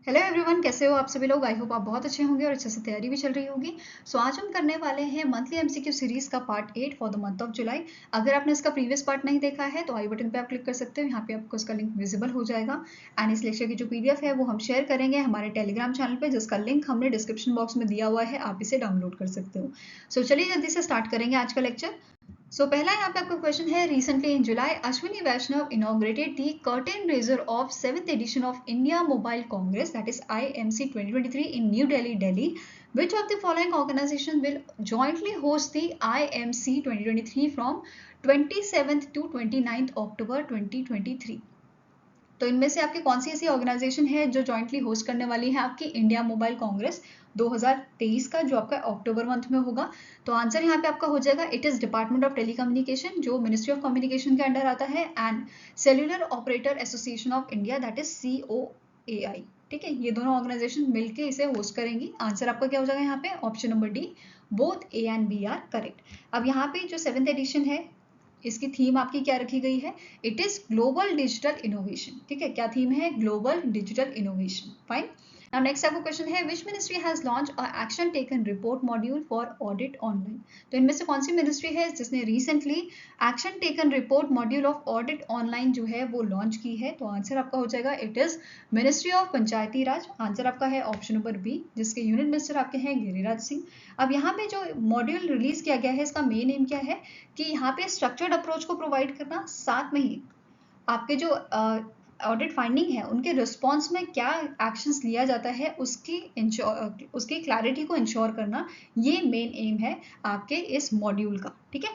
Hello everyone, कैसे हो आप सभी लोग। आई होप आप बहुत अच्छे होंगे और अच्छे से तैयारी भी चल रही होगी। सो आज हम करने वाले हैं मंथली एमसीक्यू सीरीज का part 8 for the month of July. अगर आपने इसका प्रीवियस पार्ट नहीं देखा है तो आई बटन पे आप क्लिक कर सकते हो, यहाँ पे आपको इसका लिंक विजिबल हो जाएगा। एंड इस लेक्चर की जो पीडीएफ है वो हम शेयर करेंगे हमारे टेलीग्राम चैनल पे, जिसका लिंक हमने डिस्क्रिप्शन बॉक्स में दिया हुआ है, आप इसे डाउनलोड कर सकते हो। सो चलिए जल्दी से स्टार्ट करेंगे आज का लेक्चर। पहला यहाँ पे आपका क्वेश्चन है, recently in July Ashwini Vaishnaw inaugurated the curtain raiser of 7th edition of India Mobile Congress, that is IMC 2023 in New Delhi, Delhi. Which of the following organization will jointly host the IMC 2023 from 27th to 29th October 2023? तो इनमें से आपकी कौन सी ऐसी organisation है जो jointly host करने वाली है आपकी इंडिया मोबाइल कांग्रेस 2023 का, जो आपका अक्टूबर मंथ में होगा। तो आंसर यहाँ पे आपका हो जाएगा, it is department of telecommunication, जो मिनिस्ट्री ऑफ कम्युनिकेशन के अंडर आता है, and cellular operator association of India, that is COAI। ठीक है, ये दोनों ऑर्गेनाइजेशन मिलकर इसे होस्ट करेंगी। आंसर आपका क्या हो जाएगा यहाँ पे, option number D, both A and B are correct. अब यहाँ पे जो 7th एडिशन है, इसकी थीम आपकी क्या रखी गई है, it is global digital innovation. ठीक है, क्या थीम है, global digital innovation. Fine. Now next आपका क्वेश्चन है, which ministry has launch a action taken report module for audit online. तो इनमें से कौन सी मिनिस्ट्री है जिसने recently action taken report module of audit online जो है वो लॉन्च की है। तो आंसर आपका हो जाएगा, it is ministry of Panchayati Raj. Answer आपका है ऑप्शन नंबर बी, जिसके यूनियन मिनिस्टर आपके हैं गिरिराज सिंह। अब यहाँ पे जो मॉड्यूल रिलीज किया गया है, इसका मेन एम क्या है कि यहाँ पे स्ट्रक्चर्ड अप्रोच को प्रोवाइड करना, साथ में ही आपके जो ऑडिट फाइंडिंग है उनके रिस्पॉन्स में क्या एक्शंस लिया जाता है उसकी क्लैरिटी को इंश्योर करना, ये मेन एम है आपके इस मॉड्यूल का। ठीक है,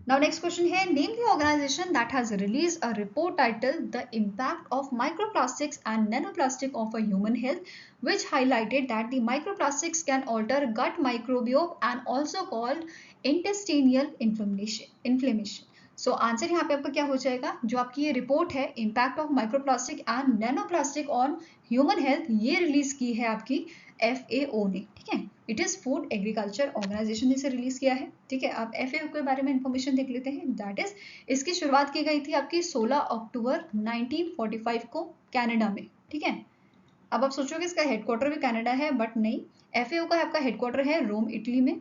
now next question है, name the organization that has released a report titled The Impact of Microplastics and Nanoplastic of a Human Health, which highlighted that the microplastics can alter gut microbiome and also called intestinal inflammation. So answer यहाँ पे आपका क्या हो जाएगा, जो आपकी ये report है impact of microplastic and nanoplastic on human health, ये रिलीज की है आपकी FAO ने। ठीक है, it is food agriculture organization ने इसे रिलीज किया है। ठीक है, आप FAO के बारे में इंफॉर्मेशन देख लेते हैं। दैट इज, इसकी शुरुआत की गई थी आपकी 16 अक्टूबर 1945 को कनाडा में। ठीक है, अब आप सोचोगे इसका हेडक्वार्टर भी कनाडा है, बट नहीं, FAO का आपका हेडक्वार्टर है रोम, इटली में।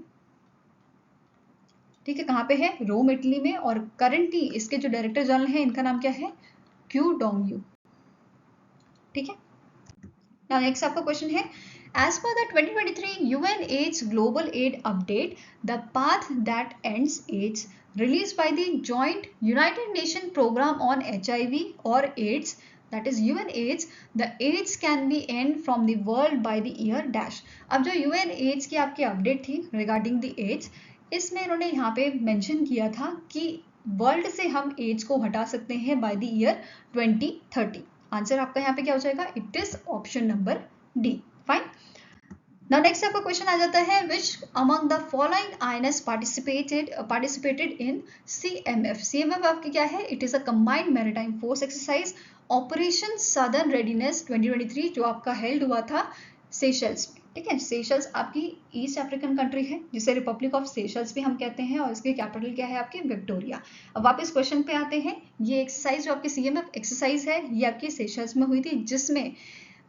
ठीक है, कहाँ पे है, रोम, इटली में। और करंटली इसके जो डायरेक्टर जनरल हैं, इनका नाम क्या है, क्यू डोंगयू। ठीक है, नाउ नेक्स्ट आपका क्वेश्चन है, as per the 2023 UN/AIDS Global Aid Update, the path that ends AIDS, released by the joint United Nations program on HIV or AIDS, that is UNAIDS, the AIDS can be end from the world by the year dash। अब जो UNAIDS की आपकी update थी regarding the ads, इसमें इन्होंने यहाँ पे mention किया था कि वर्ल्ड से हम एड्स को हटा सकते हैं बाय द ईयर 2030। आंसर आपका यहाँ पे क्या हो जाएगा, it is option number D. Fine. Now next आपका क्वेश्चन आ जाता है, which among the following INS participated in CMF। CMF आपकी क्या है, it is a combined maritime force exercise operation southern readiness 2023, जो आपका हेल्ड हुआ था सेशल्स में। ठीक है, सेशल्स आपकी ईस्ट अफ्रीकन कंट्री है, जिसे रिपब्लिक ऑफ सेशल्स भी हम कहते हैं, और इसकी कैपिटल क्या है आपकी, विक्टोरिया। अब वापस क्वेश्चन पे आते हैं, ये एक्सरसाइज जो आपकी CMF एक्सरसाइज है, ये आपकी सेशल्स में हुई थी, जिसमें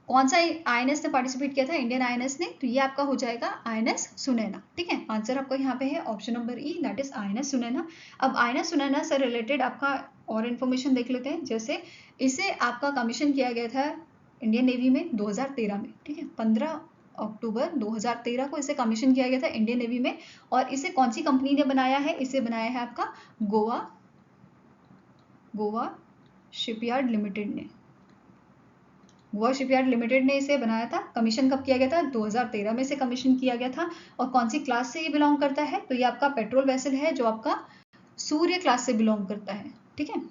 कौन सा INS ने पार्टिसिपेट किया था, इंडियन INS ने। तो ये आपका हो जाएगा INS सुनैना। ठीक है, आंसर आपका यहाँ पे है option number E, that is INS Sunaina. अब INS सुनैना से रिलेटेड आपका और इन्फॉर्मेशन देख लेते हैं। जैसे इसे आपका कमीशन किया गया था इंडियन नेवी में 2013 में। ठीक है, 15 अक्टूबर 2013 को इसे कमीशन किया गया था इंडियन नेवी में। और इसे कौन सी कंपनी ने बनाया है, इसे बनाया है आपका गोवा शिपयार्ड लिमिटेड ने। गोवा शिपयार्ड लिमिटेड ने इसे बनाया था। कमीशन कब किया गया था, 2013 में इसे कमीशन किया गया था। और कौन सी क्लास से ये बिलोंग करता है, तो ये आपका पेट्रोल वेसल है, जो आपका सूर्य क्लास से बिलोंग करता है। ठीक है,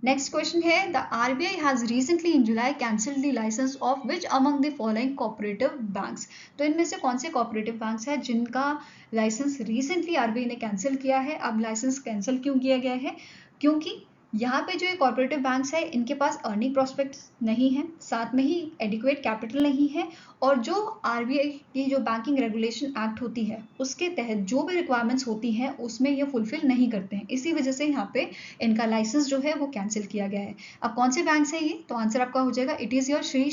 नेक्स्ट क्वेश्चन है, the RBI has recently in July cancelled the licence of which among the following cooperative banks. तो इनमें से कौन से कोऑपरेटिव बैंक्स हैं जिनका लाइसेंस रिसेंटली RBI ने कैंसिल किया है। अब लाइसेंस कैंसिल क्यों किया गया है, क्योंकि यहाँ पे जो ये कॉर्पोरेटिव बैंक्स है इनके पास अर्निंग प्रोस्पेक्ट्स नहीं है, साथ में ही एडिक्वेट कैपिटल नहीं है, और जो आरबीआई की जो बैंकिंग रेगुलेशन एक्ट होती है उसके तहत जो भी रिक्वायरमेंट्स होती हैं उसमें ये फुलफिल नहीं करते हैं। इसी वजह से यहाँ पे इनका लाइसेंस जो है वो कैंसिल किया गया है। अब कौन से बैंक है ये, तो आंसर आपका हो जाएगा it is your Shri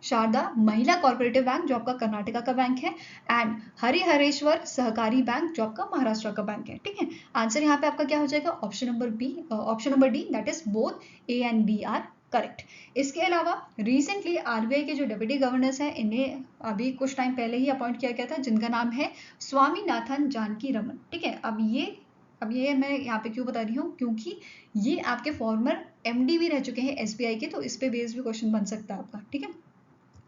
Sharda Mahila corporative bank जो आपका कर्नाटका का बैंक है, एंड हरिहरेश्वर सहकारी बैंक जो आपका महाराष्ट्र का बैंक है। ठीक है, आंसर यहाँ पे आपका क्या हो जाएगा, option number D, that is both A and B are correct. इसके अलावा रिसेंटली आरबीआई के जो डेप्यूटी गवर्नर्स हैं इन्हें अभी कुछ टाइम पहले ही अपॉइंट किया गया था, जिनका नाम है स्वामीनाथन जानकी रमन। ठीक है, अब ये मैं यहाँ पे क्यों बता रही हूँ, क्योंकि ये आपके फॉर्मर एमडी भी रह चुके हैं एसबीआई के, तो इस पे बेस्ड भी क्वेश्चन बन सकता है आपका। ठीक है,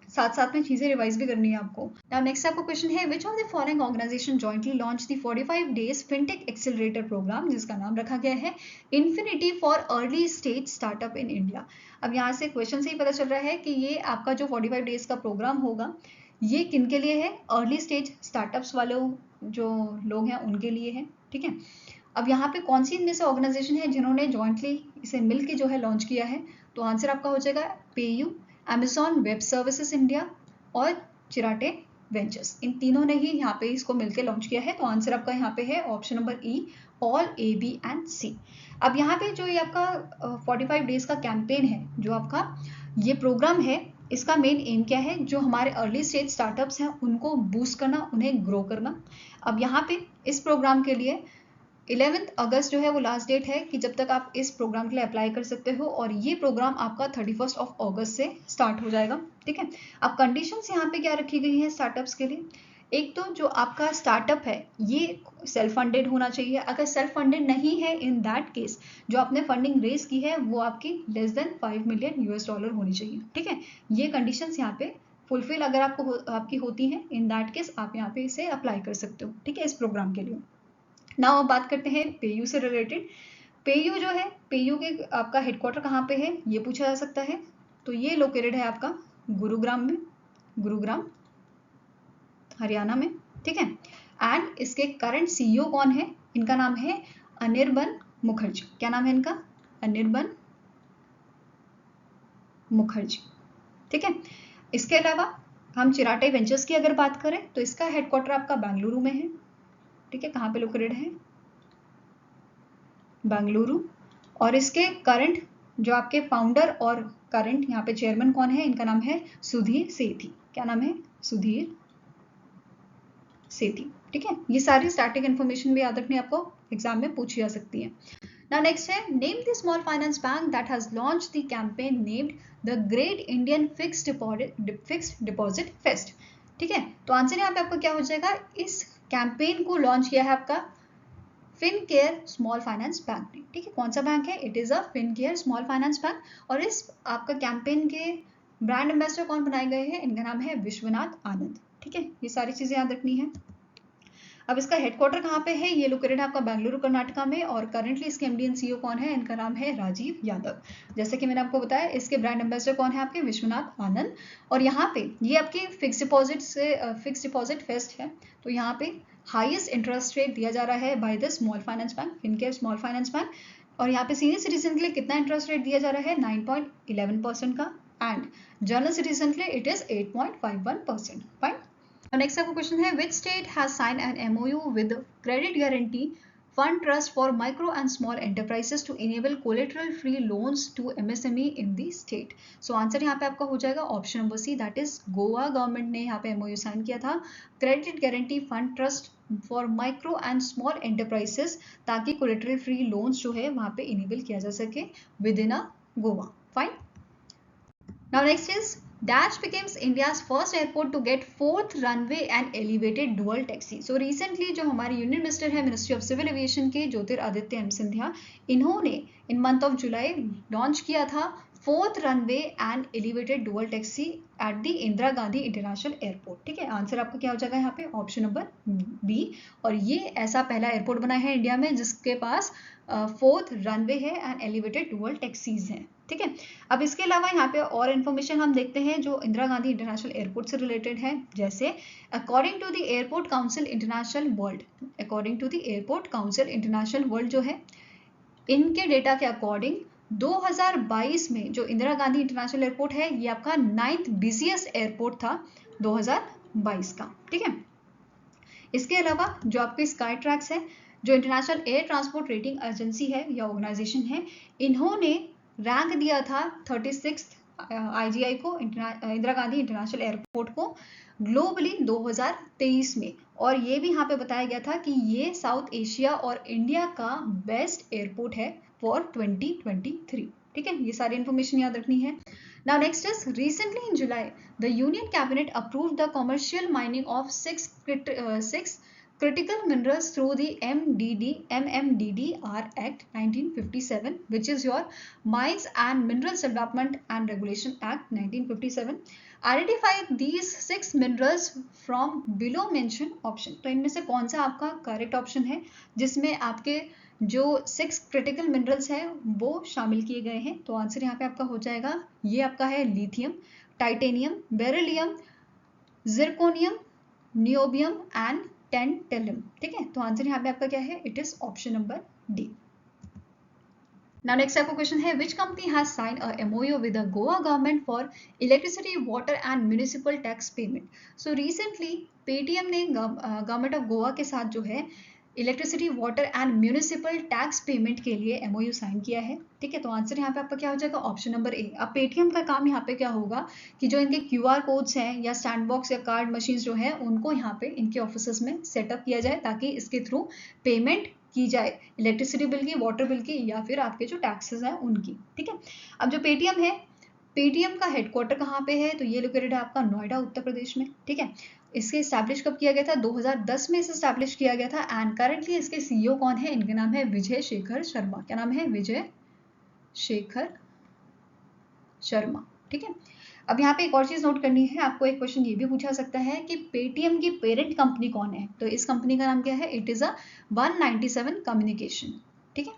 साथ साथ में चीजें रिवाइज भी करनी है आपको। नाउ नेक्स्ट आपका क्वेश्चन है which of the following organisation jointly launch the 45 days fintech accelerator programme, जिसका नाम रखा गया है infinity for early stage startup in India. अब यहाँ से क्वेश्चन से ही पता चल रहा है कि ये आपका जो 45 डेज का प्रोग्राम होगा ये किन के लिए है, अर्ली स्टेज स्टार्टअप्स वाले जो लोग हैं उनके लिए है। ठीक है, अब यहाँ पे कौन सी इनमें से ऑर्गेनाइजेशन है जिन्होंने जॉइंटली इसे मिलकर जो है लॉन्च किया है, तो आंसर आपका हो जाएगा PayU, Amazon web services India और चिराटे वेंचर्स। इन तीनों ने ही यहाँ पे इसको मिलकर लॉन्च किया है, तो आंसर आपका यहाँ पे है option number E, all A B and C. अब यहाँ पे जो ये आपका 45 डेज का कैंपेन है, जो आपका ये प्रोग्राम है, इसका मेन एम क्या है, जो हमारे अर्ली स्टेज स्टार्टअप्स हैं उनको बूस्ट करना, उन्हें ग्रो करना। अब यहाँ पे इस प्रोग्राम के लिए 11 अगस्त जो है वो लास्ट डेट है कि जब तक आप इस प्रोग्राम के लिए अप्लाई कर सकते हो, और ये प्रोग्राम आपका 31 अगस्त से स्टार्ट हो जाएगा। ठीक है, अब कंडीशंस यहाँ पे क्या रखी गई है स्टार्टअप्स के लिए, एक तो जो आपका स्टार्टअप है ये सेल्फ फंडेड होना चाहिए, अगर सेल्फ फंडेड नहीं है इन दैट केस जो आपने फंडिंग रेज की है वो आपकी लेस देन $5 मिलियन होनी चाहिए। ठीक है, ये कंडीशंस यहाँ पे फुलफिल अगर आपकी होती हैं इन दैट केस आप यहाँ पे इसे अप्लाई कर सकते हो। ठीक है, इस प्रोग्राम के लिए। नाउ अब बात करते हैं पेयू से रिलेटेड। पेयू जो है, पेयू के आपका हेडक्वार्टर कहाँ पे है ये पूछा जा सकता है, तो ये लोकेटेड है आपका गुरुग्राम में, गुरुग्राम हरियाणा में। ठीक है, एंड इसके करंट सीईओ कौन है, इनका नाम है अनिर्बन मुखर्जी। क्या नाम है इनका, अनिर्बन मुखर्जी। ठीक है, इसके अलावा हम चिराटे वेंचर्स की अगर बात करें तो इसका हेडक्वार्टर आपका बेंगलुरु में है। ठीक है, कहाँ पे लोकेटेड है, बेंगलुरु। और इसके करंट जो आपके फाउंडर और करंट यहाँ पे चेयरमैन कौन है, इनका नाम है सुधीर सेठी। क्या नाम है, सुधीर सेठी। ठीक है, ये सारी स्टैटिक इन्फॉर्मेशन भी याद रखनी आपको एग्जाम में पूछी जा सकती है। Now next है name the small finance bank that has launched the campaign named the Great Indian Fixed Deposit Fest। ठीक है, तो आंसर यहाँ पे आपका क्या हो जाएगा, इस कैंपेन को लॉन्च किया है आपका फिनकेयर स्मॉल फाइनेंस बैंक ने। ठीक है, कौन सा बैंक है, it is a Fincare small finance bank, और इस आपका कैंपेन के ब्रांड एम्बेसडर कौन बनाए गए हैं, इनका नाम है विश्वनाथ आनंद। ठीक है, ये सारी चीजें याद रखनी है। अब इसका हेडक्वार्टर कहाँ पे है, ये लोकेटेड है आपका बेंगलुरु कर्नाटका में, और करंटली इसके एमडी एंड सीईओ कौन है, इनका नाम है राजीव यादव। जैसे कि मैंने आपको बताया इसके ब्रांड एम्बेसडर कौन है आपके, विश्वनाथ आनंद। और यहाँ पे ये आपकी फिक्स डिपॉजिट फेस्ट है, तो यहाँ पे हाईएस्ट इंटरेस्ट रेट दिया जा रहा है by the small finance bank, Fincare small finance bank. और यहाँ पे सीनियर सिटीजन के लिए कितना इंटरेस्ट रेट दिया जा रहा है, 9.11% का, एंड जनरल सिटीजन के लिए इट इज 8.51%। फाइन। नेक्स्ट आपका क्वेश्चन है which state has sign an MOU with credit guarantee fund trust for micro and small enterprises to enable collateral free loans to MSME in the state. So answer यहाँ पे आपका हो जाएगा option number C, that is Goa government ने यहाँ पे MOU sign किया था credit guarantee fund trust for micro and small enterprises, ताकि कोलेटरल फ्री लोन्स जो है वहाँ पे इनेबल किया जा सके with in a Goa. Fine. Now next is Dash becomes India's first airport to get 4th runway and elevated dual taxi. So recently जो हमारे यूनियन मिनिस्टर है मिनिस्ट्री ऑफ सिविल एविएशन के ज्योतिरादित्य एम सिंधिया, इन्होंने इन मंथ ऑफ जुलाई लॉन्च किया था 4th runway and elevated dual taxi at the Indira Gandhi international airport. ठीक है, answer आपका क्या हो जाएगा यहाँ पे ऑप्शन नंबर बी, और ये ऐसा पहला एयरपोर्ट बना है इंडिया में जिसके पास 4th रनवे है एंड एलिवेटेड डुअल टैक्सीज हैं। ठीक है, अब इसके अलावा यहाँ पे और इन्फॉर्मेशन हम देखते हैं जो इंदिरा गांधी इंटरनेशनल एयरपोर्ट से रिलेटेड है, जैसे according to the airport council international world, according to the airport council international world जो है इनके डेटा के अकॉर्डिंग 2022 में जो इंदिरा गांधी इंटरनेशनल एयरपोर्ट है ये आपका 9th बिजिएस्ट एयरपोर्ट था 2022 का, ठीक है। इसके अलावा जो आपके स्काई ट्रैक्स है, जो international air transport rating agency है या ऑर्गेनाइजेशन है, इन्होंने रैंक दिया था 36 IGI को, इंदिरा गांधी इंटरनेशनल एयरपोर्ट को ग्लोबली 2023 में। और ये भी यहाँ पे बताया गया था कि ये साउथ एशिया और इंडिया का बेस्ट एयरपोर्ट है फॉर 2023, ठीक है। ये सारी इंफॉर्मेशन याद रखनी है। Now next is recently in July, the Union Cabinet approved the commercial mining of six critical minerals through the MMDDR Act 1957, which is your Mines and Minerals Development and Regulation Act 1957. Identify these 6 minerals from below mentioned option. तो इनमें से कौन सा आपका correct option है जिसमें आपके जो 6 क्रिटिकल मिनरल्स हैं वो शामिल किए गए हैं? तो आंसर यहाँ पे आपका हो जाएगा, ये आपका है lithium, titanium, beryllium, zirconium, niobium and tantalum, ठीक है। तो आंसर यहाँ पे आपका क्या है? It is option number D. Now next आपका क्वेश्चन है, which company has signed a MOU with the Goa government for electricity, water and municipal tax payment? So recently Paytm ने गवर्नमेंट ऑफ गोवा के साथ जो है electricity, water and municipal tax payment के लिए MOU sign किया है, ठीक है। तो आंसर यहाँ पे आपका क्या हो जाएगा? ऑप्शन नंबर ए। अब पेटीएम का काम यहाँ पे क्या होगा कि जो इनके QR कोड्स हैं या सैंडबॉक्स या कार्ड मशीन जो है उनको यहाँ पे इनके ऑफिस में सेटअप किया जाए ताकि इसके थ्रू पेमेंट की जाए इलेक्ट्रिसिटी बिल की, वाटर बिल की या फिर आपके जो टैक्सेस हैं उनकी, ठीक है। अब जो पेटीएम है, पेटीएम का हेडक्वार्टर कहाँ पे है? तो ये लोकेटेड है आपका नोएडा, उत्तर प्रदेश में, ठीक है। इसके इस्टेब्लिश कब किया गया था? 2010 में इसे इस्टेब्लिश किया गया था एंड करेंटली इसके CEO कौन है? इनके नाम है विजय शेखर शर्मा। क्या नाम है? विजय शेखर शर्मा, ठीक है। अब यहाँ पे एक और चीज नोट करनी है आपको, एक क्वेश्चन ये भी पूछा सकता है कि पेटीएम की पेरेंट कंपनी कौन है? तो इस कंपनी का नाम क्या है? इट इज अ 197 कम्युनिकेशन, ठीक है।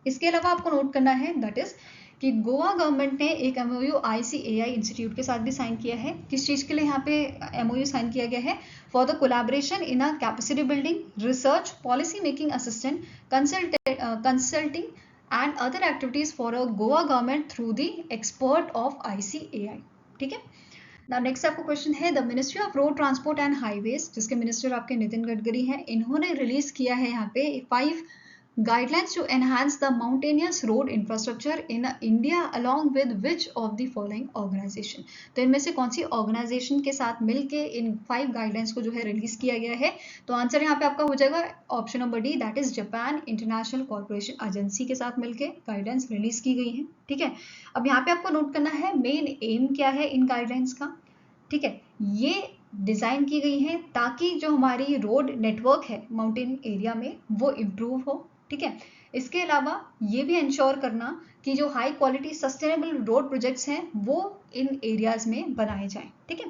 इसके अलावा आपको नोट करना है दैट इज कि गोवा गवर्नमेंट ने एक MOU ICAI इंस्टीट्यूट के साथ भी साइन किया है। किस चीज़ के लिए यहाँ पे MOU साइन किया गया है? For the collaboration in a capacity building, research, policy making assistant, consulting and other activities for a Goa government through the expert of ICAI, ठीक है। Now नेक्स्ट आपको क्वेश्चन है, the ministry of road transport and highways, जिसके minister आपके नितिन गडकरी हैं, इन्होंने release किया है यहाँ पे 5 guidelines to enhance the mountainous road infrastructure in India along with which of the following organization? तो इनमें से कौन सी ऑर्गेनाइजेशन के साथ मिलके इन 5 गाइडलाइंस को जो है रिलीज किया गया है? तो आंसर यहाँ पे आपका हो जाएगा option number D, that is Japan international corporation agency के साथ मिलके गाइडलाइंस रिलीज की गई है, ठीक है। अब यहाँ पे आपको नोट करना है मेन एम क्या है इन गाइडलाइंस का, ठीक है। ये डिजाइन की गई है ताकि जो हमारी रोड नेटवर्क है माउंटेन एरिया में वो इम्प्रूव हो, ठीक है। इसके अलावा ये भी इंश्योर करना कि जो high quality sustainable road projects हैं वो इन एरियाज में बनाए जाएं, ठीक है।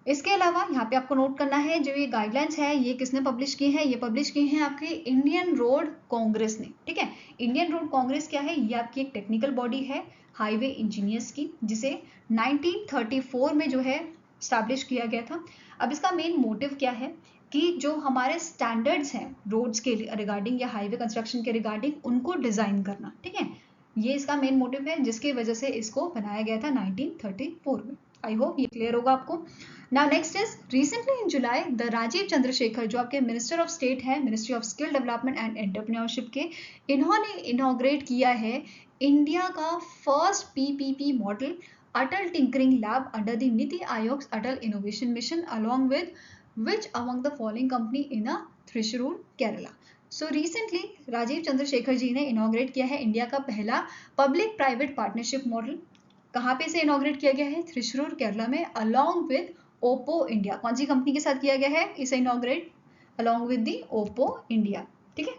इसके अलावा यहाँ पे आपको नोट करना है जो ये गाइडलाइंस है ये किसने पब्लिश की है? ये पब्लिश की है आपकी इंडियन रोड कांग्रेस ने, ठीक है। इंडियन रोड कांग्रेस क्या है? ये आपकी एक टेक्निकल बॉडी है हाईवे इंजीनियर्स की, जिसे 1934 में जो है स्टैब्लिश किया गया था। अब इसका मेन मोटिव क्या है कि जो हमारे स्टैंडर्ड्स हैं रोड्स के रिगार्डिंग या हाईवे कंस्ट्रक्शन के रिगार्डिंग उनको डिजाइन करना, ठीक है। ये इसका मेन मोटिव है जिसकी वजह से इसको बनाया गया था 1934 में। आई होप ये क्लियर होगा आपको। Now next is recently in July the Rajeev Chandrasekhar जो आपके मिनिस्टर ऑफ स्टेट है ministry of skill development and entrepreneurship के, इन्होंने इनॉग्रेट किया है इंडिया का first PPP model Atal tinkering lab under the NITI Aayog Atal innovation mission along with which among the following company in a Thrissur, Kerala? So recently Rajeev Chandrasekhar ji ने inaugurate किया है India का पहला पब्लिक प्राइवेट पार्टनरशिप मॉडल। कहाँ पे से इनॉग्रेट किया गया है? थ्रिशूर केरला में अलॉन्ग विद ओप्पो इंडिया। कौन सी कंपनी के साथ किया गया है इसे inaugurate? Along with the Oppo India, ठीक है।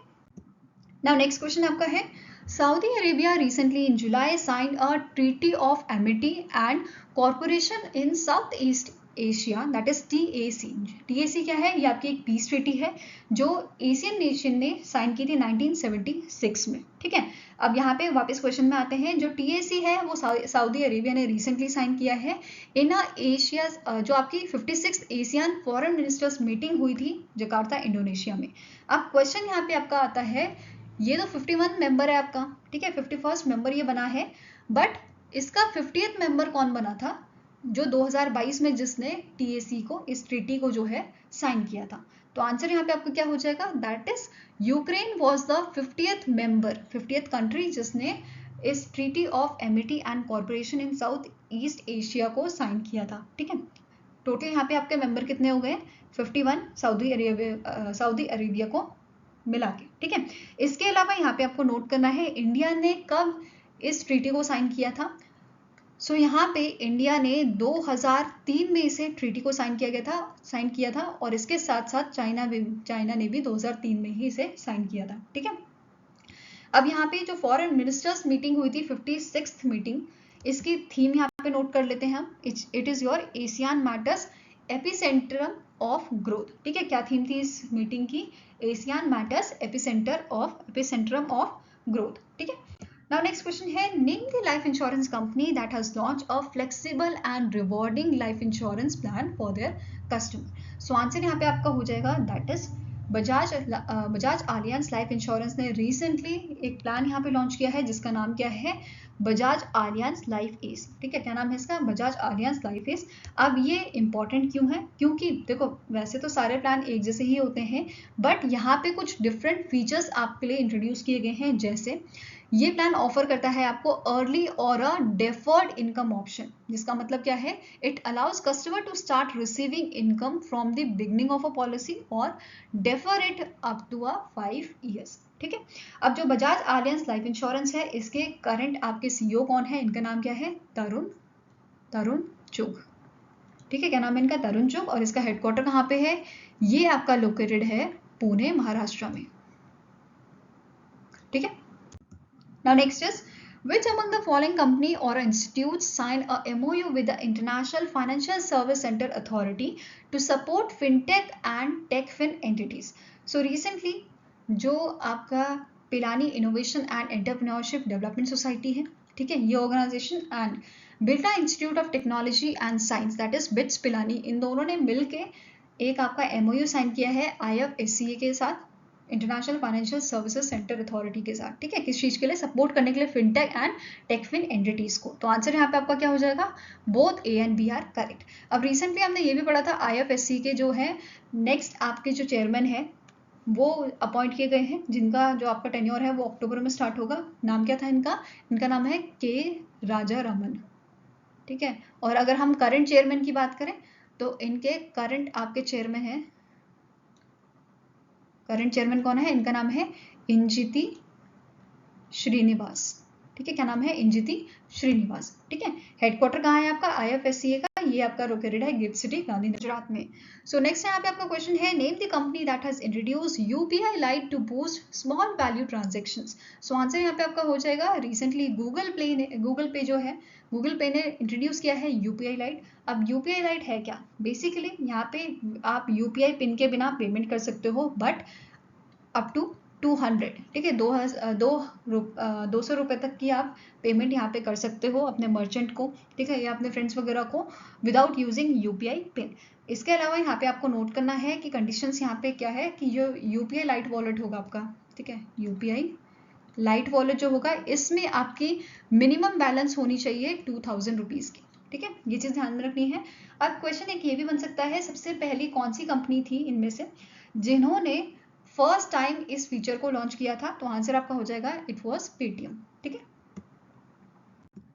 नाउ नेक्स्ट क्वेश्चन आपका है, Saudi Arabia recently in July signed a treaty of amity and cooperation in Southeast Asia that is TAC। TAC क्या है? ये आपकी एक पीस ट्रीटी है जो एशियन नेशन ने साइन की थी 1976 में, ठीक है। अब यहाँ पे वापस क्वेश्चन में आते हैं, जो TAC है वो सऊदी अरेबिया ने रिसेंटली साइन किया है इन एशिया, जो आपकी 56 एशियन फॉरेन मिनिस्टर्स मीटिंग हुई थी जकार्ता इंडोनेशिया में। अब क्वेश्चन यहाँ पे आपका आता है ये तो 51 मेंबर है आपका, ठीक है, 51st मेंबर ये बना है, बट इसका 50th मेंबर कौन बना था? जो 2022 में जिसने टीएसी को, इस ट्रीटी को जो है साइन किया था। तो आंसर यहाँ पे आपको क्या हो जाएगा? That is Ukraine was the 50th member, 50th country जिसने इस treaty of Amity and corporation in south east Asia को साइन किया था, ठीक है। टोटल यहाँ पे आपके मेंबर कितने हो गए? 51 सऊदी अरेबिया को मिला के, ठीक है। इसके अलावा यहाँ पे आपको नोट करना है इंडिया ने कब इस ट्रीटी को साइन किया था। सो यहाँ पे इंडिया ने 2003 में इसे ट्रीटी को साइन किया था और इसके साथ साथ चाइना ने भी 2003 में ही इसे साइन किया था, ठीक है। अब यहाँ पे जो फॉरेन मिनिस्टर्स मीटिंग हुई थी 56th मीटिंग, इसकी थीम यहाँ पे नोट कर लेते हैं हम। It is your ASEAN matters epicentrum of growth, ठीक है। क्या थीम थी इस मीटिंग की? ASEAN matters epicentrum of growth, ठीक है। Now next question है, name the life insurance company that has launched a flexible and rewarding life insurance plan for their customer. So answer यहाँ पे आपका हो जाएगा that is Bajaj Allianz life insurance ने recently एक प्लान यहाँ पे लॉन्च किया है जिसका नाम क्या है? बजाज आलियांज लाइफ एस, ठीक है। क्या नाम है इसका? Bajaj Allianz life S. अब ये इंपॉर्टेंट क्यों है? क्योंकि देखो वैसे तो सारे प्लान एक जैसे ही होते हैं, बट यहाँ पे कुछ डिफरेंट फीचर्स आपके लिए इंट्रोड्यूस किए गए हैं। जैसे ये प्लान ऑफर करता है आपको अर्ली और अ डेफर्ड इनकम ऑप्शन, जिसका मतलब क्या है? It allows customer to start receiving income from the beginning of a policy और defer it up to 5 years, ठीक है। अब जो बजाज आलियांज लाइफ इंश्योरेंस है, इसके करंट आपके सीईओ कौन है? इनका नाम क्या है? तरुण चुग, ठीक है। क्या नाम है इनका? तरुण चुग। और इसका हेडक्वार्टर कहाँ पे है? ये आपका लोकेटेड है पुणे, महाराष्ट्र में, ठीक है। Now next is, which among the following company or institutes signed a MOU with the International Financial Service Center Authority to support fintech and techfin entities? So recently जो आपका Pilani innovation and entrepreneurship development society है, ठीक है, ये organisation and Birla institute of technology and science that is BITS Pilani, इन दोनों ने मिलके एक आपका MOU साइन किया है IFSCA के साथ, international financial services centre authority के साथ, ठीक है। किस चीज के लिए? सपोर्ट करने के लिए फिनटेक एंड टेकफिन एंटिटीज को। तो आंसर यहाँ पे आपका क्या हो जाएगा? Both A and B are correct. अब रिसेंटली हमने ये भी पढ़ा था IFSC के जो है नेक्स्ट आपके जो चेयरमैन है वो अपॉइंट किए गए हैं, जिनका जो आपका टेन्योर है वो अक्टूबर में स्टार्ट होगा। नाम क्या था इनका? इनका नाम है K राजारामन, ठीक है। और अगर हम करंट चेयरमैन की बात करें तो इनके करंट आपके चेयरमैन है, करंट चेयरमैन कौन है? इनका नाम है इंजिति श्रीनिवास, ठीक है। क्या नाम है? इंजिति श्रीनिवास, ठीक है। हेडक्वार्टर कहाँ है आपका IFSCA का? ये आपका लोकेटेड है गिफ्ट सिटी, गांधी गुजरात में। सो नेक्स्ट यहाँ पे आपका क्वेश्चन है, name the company that has introduce UPI lite to boost small value transactions. So answer यहाँ पे आपका हो जाएगा रिसेंटली गूगल पे ने इंट्रोड्यूस किया है UPI लाइट। अब UPI लाइट है क्या? बेसिकली यहाँ पे आप UPI पिन के बिना पेमेंट कर सकते हो, बट अप टू 200, ठीक है, 200 रुपए तक की आप पेमेंट यहाँ पे कर सकते हो अपने मर्चेंट को, ठीक है, या अपने फ्रेंड्स वगैरह को विदाउट यूजिंग UPI पिन। इसके अलावा यहाँ पे आपको नोट करना है कि कंडीशंस यहाँ पे क्या है कि जो UPI लाइट वॉलेट होगा आपका, ठीक है, UPI लाइट वॉलेट जो होगा इसमें आपकी मिनिमम बैलेंस होनी चाहिए 2000 रुपीज की, ठीक है। ये चीज ध्यान में रखनी है। अब क्वेश्चन एक ये भी बन सकता है, सबसे पहली कौन सी कंपनी थी इनमें से जिन्होंने फर्स्ट टाइम इस फीचर को लॉन्च किया था? तो आंसर आपका हो जाएगा इट वाज पेटीएम, ठीक है।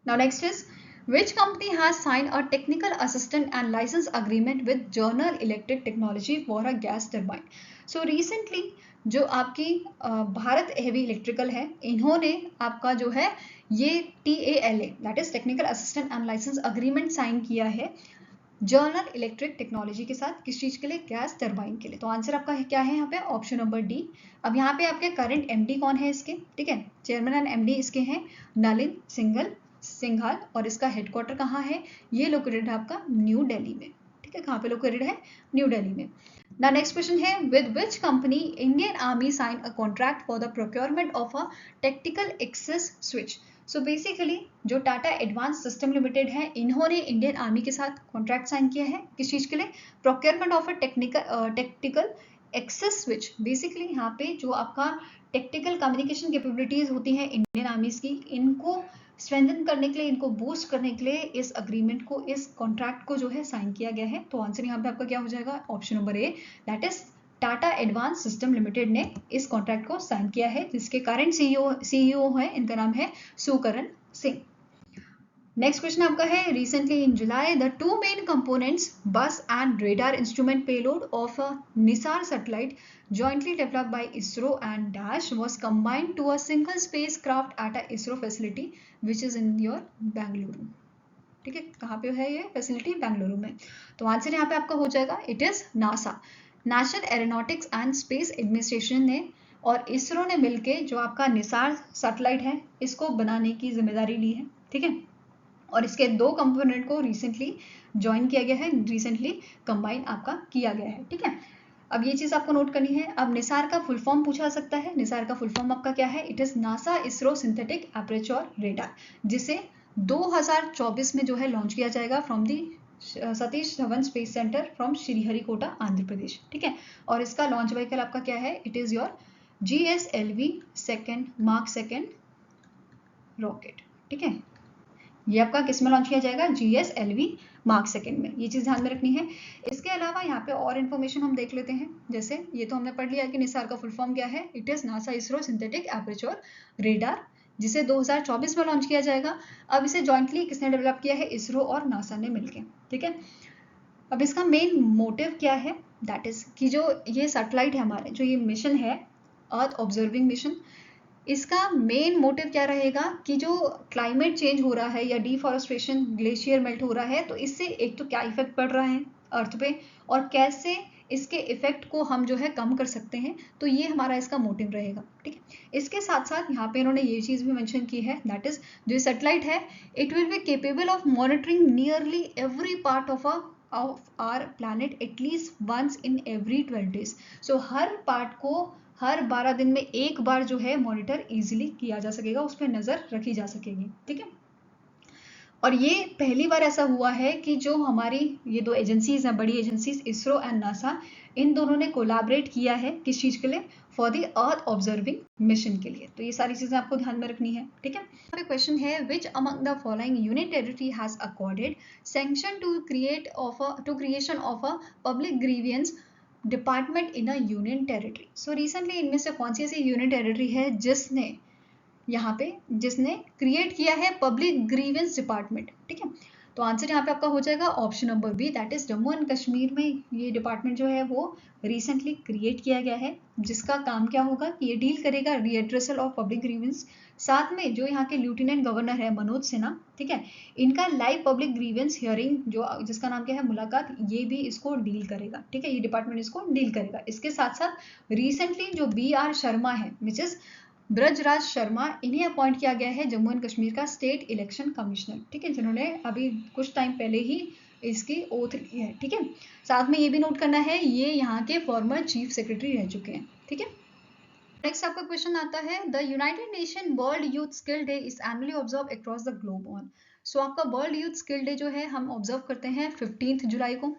Now next is, which company has signed a technical assistant and license agreement with General Electric Technology for a gas turbine? So recently जो आपकी भारत हेवी इलेक्ट्रिकल है, इन्होंने आपका जो है ये TALA that is technical assistant and licence agreement sign किया है जनरल इलेक्ट्रिक टेक्नोलॉजी के साथ। किस चीज के लिए? गैस टरबाइन के लिए। तो आंसर आपका क्या है यहाँ पे? Option number D. अब यहाँ पे आपके करंट MD कौन है इसके? ठीक है, चेयरमैन एंड MD इसके हैं नलिन सिंघाल और इसका हेडक्वार्टर कहाँ है? ये लोकेटेड है आपका न्यू दिल्ली में, ठीक है। कहाँ पे लोकेटेड है? न्यू दिल्ली में। Now next question है, with which company Indian Army signed a contract for the procurement of a tactical access switch? So basically जो टाटा एडवांस सिस्टम लिमिटेड है, इन्होंने इंडियन आर्मी के साथ कॉन्ट्रैक्ट साइन किया है। किस चीज के लिए? Procurement of a tactical access switch, basically यहाँ पे जो आपका टेक्निकल कम्युनिकेशन कैपेबिलिटीज होती हैं इंडियन आर्मीज की, इनको स्ट्रेंथन करने के लिए, इनको बूस्ट करने के लिए इस अग्रीमेंट को, इस कॉन्ट्रैक्ट को जो है साइन किया गया है। तो आंसर यहाँ पे आपका क्या हो जाएगा, option number A, that is Tata advance system limited ने इस कॉन्ट्रैक्ट को साइन किया है, जिसके करंट सीईओ है, इनका नाम है सुकरण सिंह। नेक्स्ट क्वेश्चन आपका है, recently in July the two main components bus and radar instrument payload of a NISAR satellite jointly developed by ISRO and Dash was combined to a single spacecraft at a ISRO facility which is in your Bengaluru. ठीक है, कहाँ पे है ये facility, Bengaluru में। तो answer यहाँ पे आपका हो जाएगा, it is NASA, national aeronautics and space administration ने और इसरो ने मिलके जो आपका निसार सैटेलाइट है इसको बनाने की जिम्मेदारी ली है। ठीक है, और इसके दो कंपोनेंट को रिसेंटली ज्वाइन किया गया है, रिसेंटली कंबाइन आपका किया गया है। ठीक है, अब ये चीज आपको नोट करनी है। अब निसार का फुल फॉर्म पूछा जा सकता है, निसार का फुल फॉर्म आपका क्या है, it is NASA ISRO synthetic aperture radar, जिसे 2024 में जो है लॉन्च किया जाएगा from the Satish Dhawan space centre from Sriharikota Andhra Pradesh. ठीक है, और इसका लॉन्च व्हीकल आपका क्या है, it is your GSLV Mark 2 rocket. ठीक है, ये आपका किस में लॉन्च किया जाएगा, GSLV Mark 2 में, ये चीज ध्यान में रखनी है। इसके अलावा यहाँ पे और इन्फॉर्मेशन हम देख लेते हैं, जैसे ये तो हमने पढ़ लिया कि निसार का फुल फॉर्म क्या है, it is NASA ISRO synthetic aperture radar, जिसे 2024 में लॉन्च किया जाएगा। अब इसे जॉइंटली किसने डेवलप किया है, इसरो और नासा ने मिलकर। ठीक है, अब इसका मेन मोटिव क्या है, दैट इज कि जो ये सैटेलाइट है हमारे, जो ये मिशन है अर्थ ऑब्जर्विंग मिशन, इसका मेन मोटिव क्या रहेगा कि जो क्लाइमेट चेंज हो रहा है या डिफॉरेस्टेशन, ग्लेशियर मेल्ट हो रहा है, तो इससे एक तो क्या इफेक्ट पड़ रहा है अर्थ पे और कैसे इसके इफेक्ट को हम जो है कम कर सकते हैं, तो ये हमारा इसका मोटिव रहेगा। ठीक है, इसके साथ साथ यहाँ पे इन्होंने ये चीज भी मेंशन की है, दैट इज जो सैटेलाइट है it will be capable of monitoring nearly every part of our planet at least once in every 12 days। So हर पार्ट को हर 12 दिन में एक बार जो है मॉनिटर इजीली किया जा सकेगा, उस पर नजर रखी जा सकेगी। ठीक है, और ये पहली बार ऐसा हुआ है कि जो हमारी ये दो एजेंसीज हैं, बड़ी एजेंसीज इसरो एंड नासा, इन दोनों ने कोलैबोरेट किया है किस चीज के लिए, for the earth observing mission के लिए। तो ये सारी चीजें आपको ध्यान में रखनी है। ठीक है, क्वेश्चन है, which among the following union territory has accorded sanction to creation of a public grievance department in a union territory. So recently इनमें से कौन सी ऐसी यूनियन टेरिटरी है जिसने क्रिएट किया है पब्लिक ग्रीवेंस डिपार्टमेंट। ठीक है, तो आंसर यहाँ पे आपका हो जाएगा option number B, that is Jammu and Kashmir में ये डिपार्टमेंट जो है वो रिसेंटली क्रिएट किया गया है, जिसका काम क्या होगा कि ये डील करेगा रीएड्रेसल ऑफ पब्लिक ग्रीवेंस। साथ में जो यहाँ के लेफ्टिनेंट गवर्नर है मनोज सिन्हा, ठीक है, इनका लाइव पब्लिक ग्रीवेंस हियरिंग जो जिसका नाम क्या है मुलाकात, ये भी इसको डील करेगा। ठीक है, ये डिपार्टमेंट इसको डील करेगा। इसके साथ साथ रिसेंटली जो BR शर्मा है, विच इज ब्रजराज शर्मा, इन्हें अपॉइंट किया गया है जम्मू एंड कश्मीर का स्टेट इलेक्शन कमिश्नर। ठीक है, जिन्होंने अभी कुछ टाइम पहले ही इसकी ओथ ली है। ठीक है, साथ में ये भी नोट करना है ये यहाँ के फॉर्मर चीफ सेक्रेटरी रह चुके हैं। ठीक है, नेक्स्ट आपका क्वेश्चन आता है, the United Nation World Youth Skill Day is annually observe across the globe on. So आपका वर्ल्ड यूथ स्किल डे जो है हम ऑब्जर्व करते हैं 15 जुलाई को।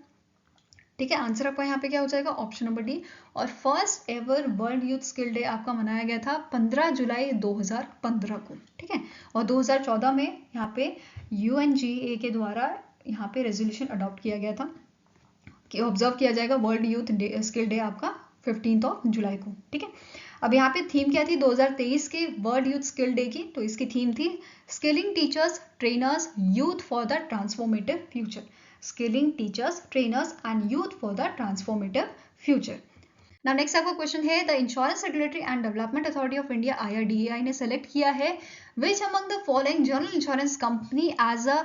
ठीक है, आंसर आपका यहाँ पे क्या हो जाएगा, ऑप्शन नंबर डी। और first ever world Youth Skill day आपका मनाया गया था 15 जुलाई 2015 को। ठीक है, और 2014 में यहाँ पे UNGA के द्वारा यहाँ पे रेजोल्यूशन अडॉप्ट किया गया था कि ऑब्जर्व किया जाएगा वर्ल्ड यूथ स्किल डे आपका 15 जुलाई को। ठीक है, अब यहाँ पे थीम क्या थी 2023 के वर्ल्ड यूथ स्किल डे की, तो इसकी थीम थी skilling teachers, trainers, youth for the transformative future. Skilling teachers, trainers and youth for the transformative future. Now next आपका क्वेश्चन है, the insurance regulatory and development authority of India IRDAI ने select किया है which among the following general insurance company as a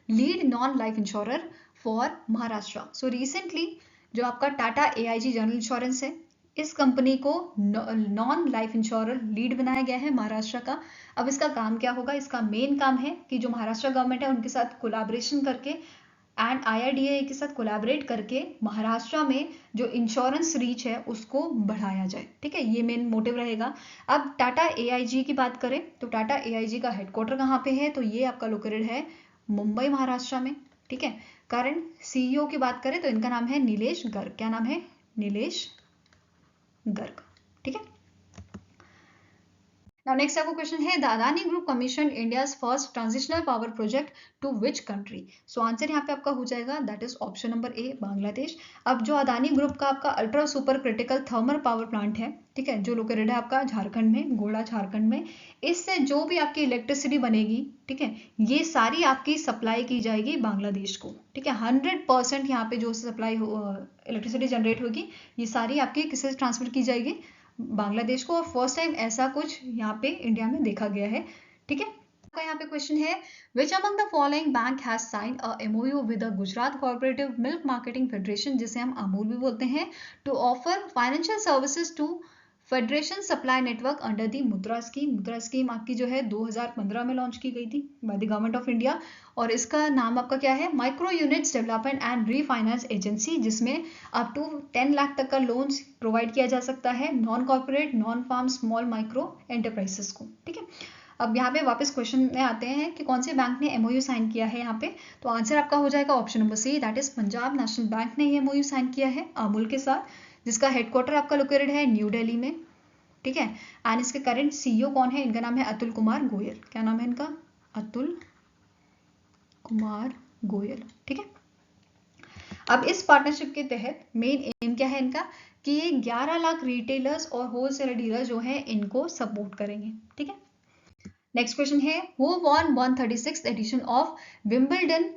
lead non life insurer for Maharashtra. So recently जो आपका Tata AIG general insurance है, इस company को non life insurer lead बनाया गया है महाराष्ट्र का। अब इसका काम क्या होगा, इसका मेन काम है कि जो महाराष्ट्र गवर्नमेंट है उनके साथ कोलैबोरेशन करके एंड IRDAI के साथ कोलैबोरेट करके महाराष्ट्र में जो इंश्योरेंस रीच है उसको बढ़ाया जाए। ठीक है, ये मेन मोटिव रहेगा। अब टाटा AIG की बात करें तो टाटा AIG का हेडक्वार्टर कहाँ पे है, तो ये आपका लोकेटेड है मुंबई महाराष्ट्र में। ठीक है। करंट सीईओ की बात करें तो इनका नाम है नीलेश गर्ग। क्या नाम है? नीलेश गर्ग। ठीक है। Now next आपको क्वेश्चन है, the Adani group commission India's first transitional power project to which country? So answer यहाँ पे आपका हो जाएगा that is option number A, Bangladesh. अब जो अदानी ग्रुप का आपका ultra super critical thermal power plant है, ठीक है, जो लोकेटेड है आपका झारखंड में, गोला झारखंड में, इससे जो भी आपकी इलेक्ट्रिसिटी बनेगी, ठीक है, ये सारी आपकी सप्लाई की जाएगी बांग्लादेश को। ठीक है, 100% यहाँ पे जो सप्लाई इलेक्ट्रिसिटी जनरेट होगी, ये सारी आपकी किससे ट्रांसफर की जाएगी? बांग्लादेश को। और फर्स्ट टाइम ऐसा कुछ यहाँ पे इंडिया में देखा गया है। ठीक है। आपका यहाँ पे क्वेश्चन है, which among the following bank has signed a MOU with the Gujarat cooperative milk marketing federation, जिसे हम अमूल भी बोलते हैं, to offer financial services to federation supply network under the Mudra scheme. मुद्रा स्कीम आपकी जो है 2015 में लॉन्च की गई थी by the government of India, और इसका नाम आपका क्या है? Micro units development and refinance agency, जिसमें अप टू 10 लाख तक का लोन्स प्रोवाइड किया जा सकता है non corporate, non farm, small micro enterprises को। ठीक है। अब यहाँ पे वापस क्वेश्चन में आते हैं कि कौन से बैंक ने एमओयू साइन किया है यहाँ पे, तो आंसर आपका हो जाएगा option number C, that is Punjab national bank ने ये एमओयू साइन किया है अमूल के साथ, जिसका हेडक्वार्टर आपका लोकेटेड है न्यू दिल्ली में। ठीक है। एंड इसके करंट सीईओ कौन है? इनका नाम है अतुल कुमार गोयल। क्या नाम है इनका? अतुल कुमार गोयल। ठीक है। अब इस पार्टनरशिप के तहत मेन एम क्या है इनका, कि ये 11 लाख रिटेलर्स और होलसेलर डीलर जो है इनको सपोर्ट करेंगे। ठीक है। नेक्स्ट क्वेश्चन है, who won 136th edition of Wimbledon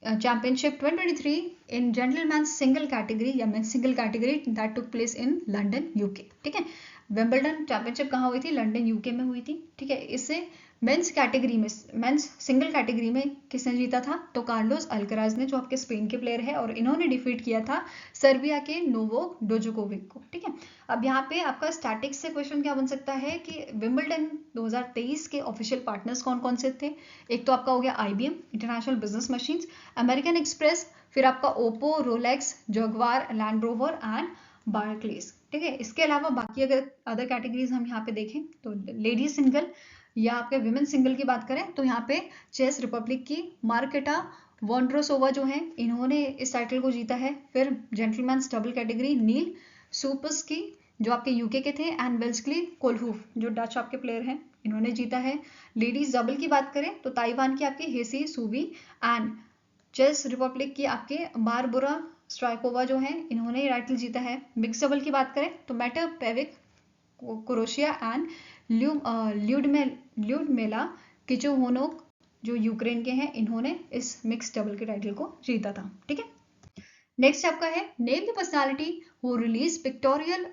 championship 2023 in gentleman single category या men's single category that took place in London UK. ठीक है। विंबलडन चैंपियनशिप कहाँ हुई थी? लंदन यूके में हुई थी। ठीक है। इससे मेंस कैटेगरी में, मेंस सिंगल कैटेगरी में किसने जीता था? तो कार्लोस अल्कराज ने, जो आपके स्पेन के प्लेयर है, और इन्होंने डिफीट किया था सर्बिया के नोवोक जोकोविक को। ठीक है। अब यहाँ पे आपका स्टैटिक्स से क्वेश्चन क्या बन सकता है कि विंबलडन 2023 के ऑफिशियल पार्टनर्स कौन कौन से थे? एक तो आपका हो गया IBM international business machines, American Express, फिर आपका Oppo, Rolex, Jaguar Land Rover and Barclays. ठीक है। इसके अलावा बाकी अगर अदर कैटेगरीज हम यहाँ पे देखें तो लेडी सिंगल या आपके विमेन सिंगल की बात करें तो यहाँ पे चेस रिपब्लिक की मार्केटा वॉन्ड्रोसोवा जो है, इन्होंने इस टाइटल को जीता है। फिर जेंटलमैन्स डबल कैटेगरी नील सुपस की, जो आपके यूके के थे, एंड वेल्स्ली कोलहूफ, जो डच आपके प्लेयर हैं, इन्होंने जीता है। लेडीज डबल की बात करें तो ताइवान की आपकी हेसी सुवी एंड चेस रिपब्लिक की आपके बारबुरा स्ट्राइकोवा जो है, इन्होंने टाइटल जीता है। मिक्स डबल की बात करें तो मैटर पेविक क्रोएशिया एंड ल्यूडमेला किचोहोनोक, जो यूक्रेन के हैं, इन्होंने इस मिक्स डबल के टाइटल को जीता था। ठीक है। नेक्स्ट आपका है, name the personality who release pictorial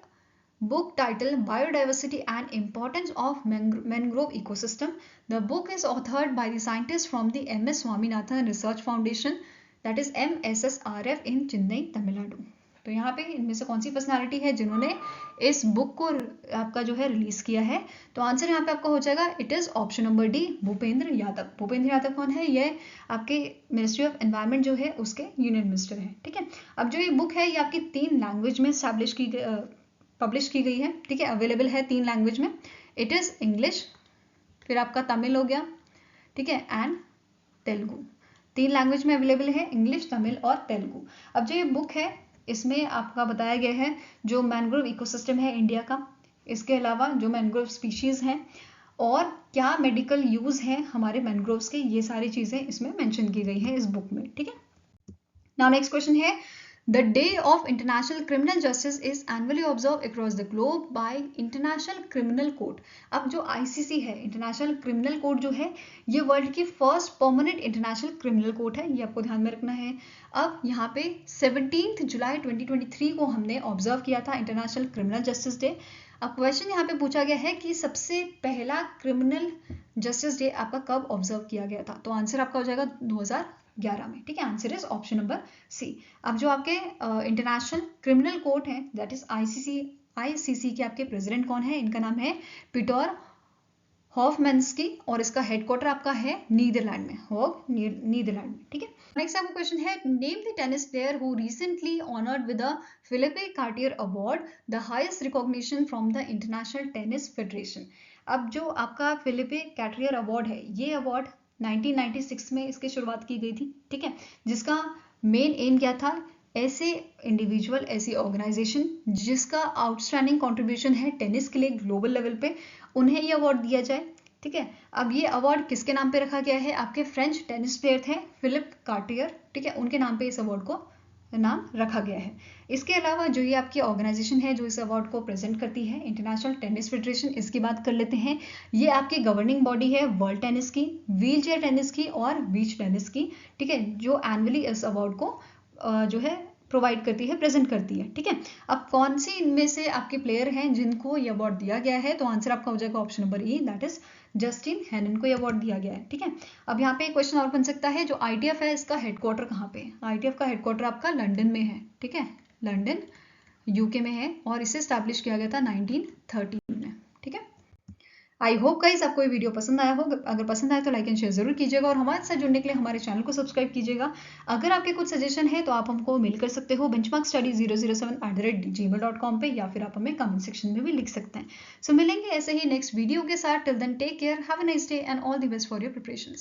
book title Biodiversity and Importance of Mangrove Ecosystem. The book is authored by the scientists from the MS Swaminathan Research Foundation, that is MSSRF in Chennai, Tamil Nadu. तो यहाँ पे इनमें से कौन सी personality है जिन्होंने इस book को आपका जो है रिलीज किया है? तो आंसर यहाँ पे आपका हो जाएगा, it is option number D, Bhupendra Yadav. Bhupendra Yadav कौन है? ये आपके मिनिस्ट्री ऑफ एनवायरमेंट जो है उसके यूनियन मिनिस्टर है। ठीक है। अब जो ये बुक है ये आपकी 3 लैंग्वेज में पब्लिश की गई है। ठीक है। अवेलेबल है 3 लैंग्वेज में, इट इज इंग्लिश, फिर आपका तमिल हो गया, ठीक है, एंड तेलुगु। 3 लैंग्वेज में अवेलेबल है, इंग्लिश, तमिल और तेलुगु। अब जो ये बुक है इसमें आपका बताया गया है जो मैंग्रोव इकोसिस्टम है इंडिया का, इसके अलावा जो मैंग्रोव स्पीशीज हैं और क्या मेडिकल यूज है हमारे मैंग्रोव्स के, ये सारी चीजें इसमें मेंशन की गई है इस बुक में। ठीक है। नाउ नेक्स्ट क्वेश्चन है, The Day of International Criminal Justice is annually observed across the globe by International Criminal Court. अब जो ICC है, इंटरनेशनल क्रिमिनल कोर्ट जो है, ये वर्ल्ड की first permanent international criminal court है, ये आपको ध्यान में रखना है। अब यहाँ पे 17 जुलाई 2023 को हमने ऑब्जर्व किया था इंटरनेशनल क्रिमिनल जस्टिस डे। अब क्वेश्चन यहाँ पे पूछा गया है कि सबसे पहला क्रिमिनल जस्टिस डे आपका कब ऑब्जर्व किया गया था? तो आंसर आपका हो जाएगा 2011 में। ठीक है। Answer is option number C. अब जो आपके इंटरनेशनल क्रिमिनल कोर्ट है दैट इज ICC के आपके प्रेसिडेंट कौन है? इनका नाम है पीटर हॉफमैन्स्की और इसका हेडक्वार्टर आपका है नीदरलैंड में, होग नीदरलैंड में। ठीक है। नेक्स्ट आपका क्वेश्चन है, name the tennis player who recently honoured with the Philippe Cartier award, the highest recognition from the international tennis federation. अब जो आपका फिलिपे कार्टियर अवार्ड है, ये अवार्ड 1996 में इसकी शुरुआत की गई थी, ठीक है, जिसका मेन एम क्या था, ऐसे इंडिविजुअल, ऐसी ऑर्गेनाइजेशन जिसका आउटस्टैंडिंग कंट्रीब्यूशन है टेनिस के लिए ग्लोबल लेवल पे, उन्हें ये अवार्ड दिया जाए, ठीक है। अब ये अवार्ड किसके नाम पे रखा गया है, आपके फ्रेंच टेनिस प्लेयर थे फिलिप कार्टियर, ठीक है, उनके नाम पे इस अवार्ड को नाम रखा गया है। इसके अलावा जो ये आपकी ऑर्गेनाइजेशन है जो इस अवार्ड को प्रेजेंट करती है, इंटरनेशनल टेनिस फेडरेशन, इसकी बात कर लेते हैं। ये आपकी गवर्निंग बॉडी है वर्ल्ड टेनिस की, व्हील चेयर टेनिस की और बीच टेनिस की, ठीक है, जो एनुअली इस अवार्ड को जो है प्रोवाइड करती है, प्रेजेंट करती है, ठीक है। अब कौन सी इनमें से आपके प्लेयर हैं जिनको ये अवार्ड दिया गया है, तो आंसर आपका हो जाएगा option number E, that is Justine Henin को ये अवार्ड दिया गया है, ठीक है। अब यहाँ पे एक क्वेश्चन और बन सकता है, जो आईटीएफ है इसका हेडक्वार्टर कहाँ पे है, आईटीएफ का हेडक्वार्टर आपका लंदन में है, ठीक है, लंदन यूके में है और इसे स्टैब्लिश किया गया था 1913 में, ठीक है। आई होप गाइस आपको ये वीडियो पसंद आया हो, अगर पसंद आया तो लाइक एंड शेयर जरूर कीजिएगा और हमारे साथ जुड़ने के लिए हमारे चैनल को सब्सक्राइब कीजिएगा। अगर आपके कुछ सजेशन है तो आप हमको मेल कर सकते हो benchmarkstudy007@gmail.com पे, या फिर आप हमें कमेंट सेक्शन में भी लिख सकते हैं। सो मिलेंगे ऐसे ही नेक्स्ट वीडियो के साथ। Till then take care, have a nice day and all the best for your preparations.